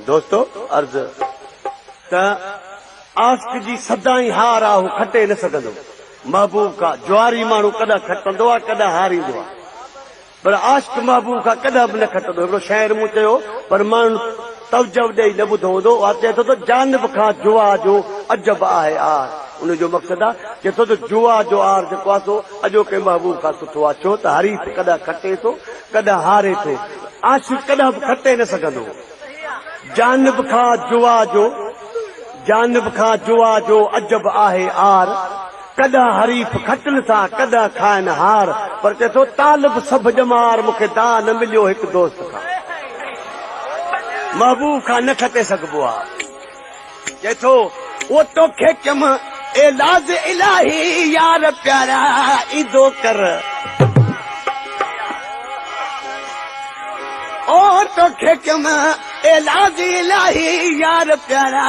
दोस्तों अर्ज त आस्क जी सदाई हार आहे खटे न सघंदो महबूब का ज्वारी माण्हू कॾहिं खटंदो आहे कॾहिं हारींदो आहे पर आस्क महबूब खां कॾहिं बि न खटंदो हिकिड़ो शाइर मूं चयो पर माण्हू तवजो ॾेई न ॿुधो हूंदो चए थो त जानब खां जुआ जो अजब आहे आर उनजो मक़सदु आहे चए थो त जुआ जो आर जेको आहे सो अॼोके महबूब खां सुठो आहे छो त हरीफ़ कॾहिं खटे थो कॾहिं हारे थो आशिक़ कॾहिं बि खटे न सघंदो जानब खां जुआ जो अजब आहे आर कॾहिं हरीफ़ खटनि था कॾहिं खाइनि हार पर चए थो तालिब सभु ॼमार मूंखे दा न मिलियो हिकु दोस्त खां महबूब खां न खटे सघिबो आहे चए थो वो तोखे कम एलाज इलाही यार प्यारा ईंदो कर ओ तोखे कम एलाज इलाही यार प्यारा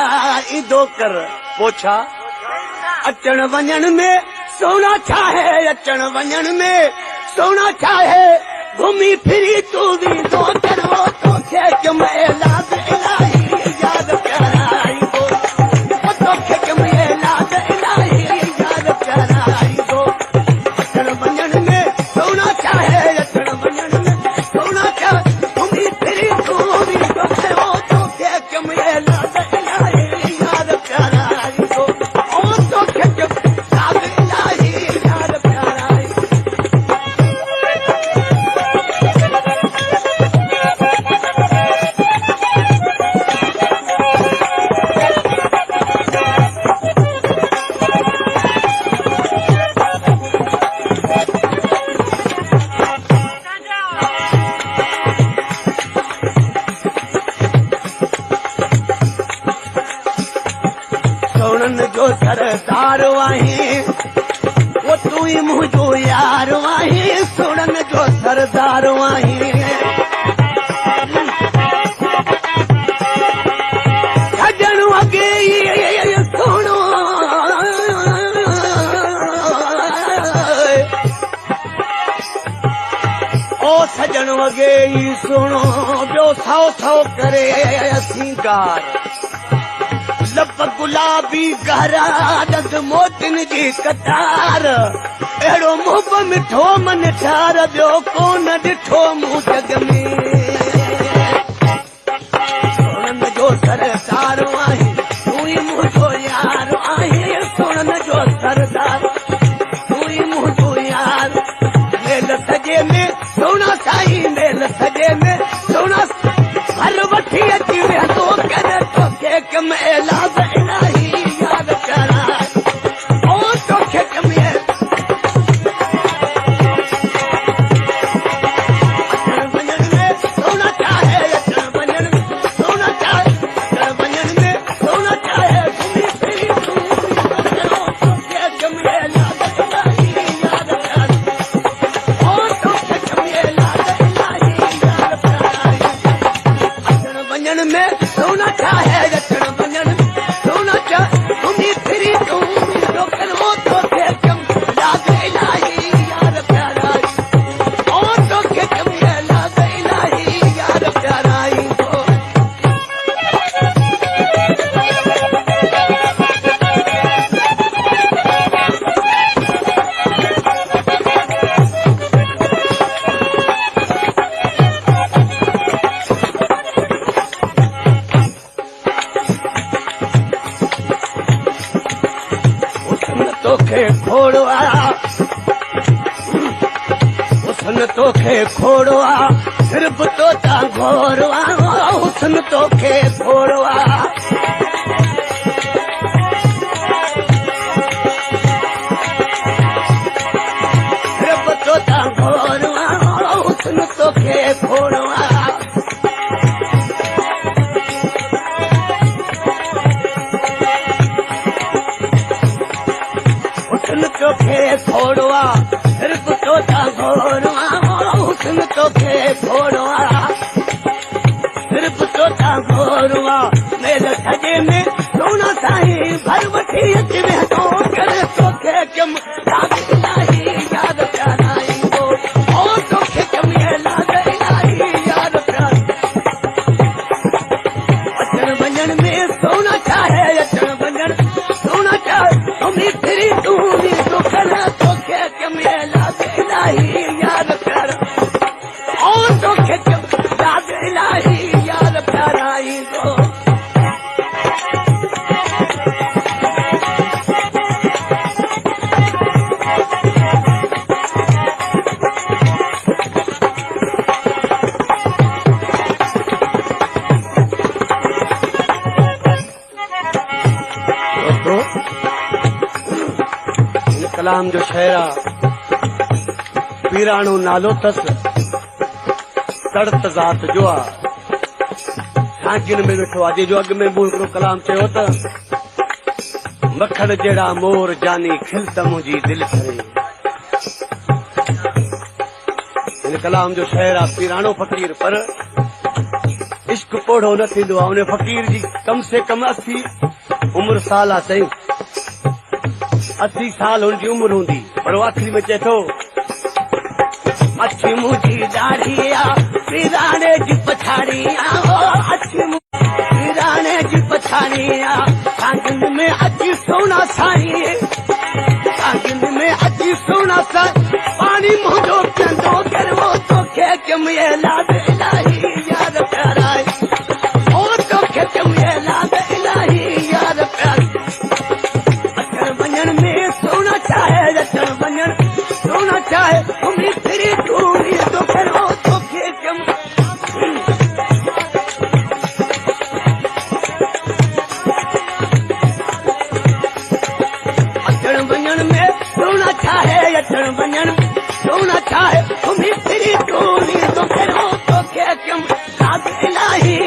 ईंदो कर पोछा अचण वञण में सोना छा है अचण वञण में सोना छा है घुमी फिरी तू वींदो कर वो तोखे कम एलाज इलाही यार प्यारा ईंदो वो तोखे कम एलाज इलाही यार प्यारा ईंदो अचण वञण में सोना छा है अचण वञण में सोना छा घुमी फिरी तू वींदो कर वो तोखे कम एलाज इलाही यार प्यारा ईंदो ओ तोखे कम एलाज इलाही यार प्यारा सोनन जो सरदार आहीं वो तू ही मुझो यार आहीं सोनन जो सरदार आहीं सजन अगे सोनो ओ सजन अगे सुनो ॿियो सौ सौ करे सिंगार लब गुलाबी गहरा दग मोतिन जी कतार अहिड़ो मुंहुं मिठो मन ठार ॿियो कोन ॾिठो मूं जग में सोनन जो सरदार आहीं तू ई मुंहिंजो यार आहीं सोनन जो सरदार तू ई मुंहिंजो यार मेल सॼे में सोना साईं मेल सॼे में सोना हर वठी अची वेंदो करे तोखे कम एलाज इलाही यार प्यारा ओ तोखे कम अचण वञण में सोना चाहे अचण वञण में सोना चाहे अचण वञण में सोना चाहे घुमी फिरी तू तोखे कम एलाज इलाही यार प्यारा ओ तोखे कम एलाज इलाही यार प्यारा अचण वञण में सोना चाहे अचण वञण सोना चाहे घुमी फिरी तू करो तोखे कम एलाज इलाही यार प्यारा ओ तोखे कम एलाज इलाही यार प्यारा ईंदो तोखे खोड़वा हुस्न तोखे खोड़वा सिर्फ तोता घोरवा हुस्न तोखे खोड़वा सिर्फ तोता घोरवा हुस्न तोखे खोड़वा हुस्न तोखे खोड़वा सिर्फ तोता घोरवा हुस्न तोखे खोड़वा सिर्फ तोता घोरवा मेल सॼे में सोना साईं भर वठी अची वेंदो करे तोखे कम एलाज इलाही यार प्यारा ईंदो ओ तोखे कम एलाज इलाही यार प्यारा कलाम जो शहरा पीराणो नालो तस तड़त ज़ात जो आ झांकिन में वेठो अॼु जो अॻ में हिकिड़ो कलाम चयो त मखण जहिड़ा मोर जानी खिल त मुंहिंजी दिलि करे। हिन कलाम जो शहर आहे पीराणो फ़कीर, पर इश्क पोढ़ो न थींदो आहे। उन फ़कीर जी कम से कम 80 उमिरि साल आहे साईं, 80 साल हुनजी उमिरि हूंदी, पर आख़िरी में चए थो अछी मुंहिंजी दाढ़ी आ पीराणे जी पछाड़ी अछी पीराणे जी पछाड़ी आ सांगन में अची सोना साड़ी सांगन में अची सोना साड़ी पानी मुंहिंजो पींदो करवो तोखे कमिए लाद इलाही यार प्याराए ओ तोखे कमिए लाद इलाही यार प्यार अचण वञण में सोना चाहे अचण वञण सोना चाहे घुमी फिरी टूरी तो करवो तोखे कम अचण वञण में सोना चाहे अचण वञण सोना चाहे घुमी फिरी टूरी तो करवो तोखे कम लाद इलाही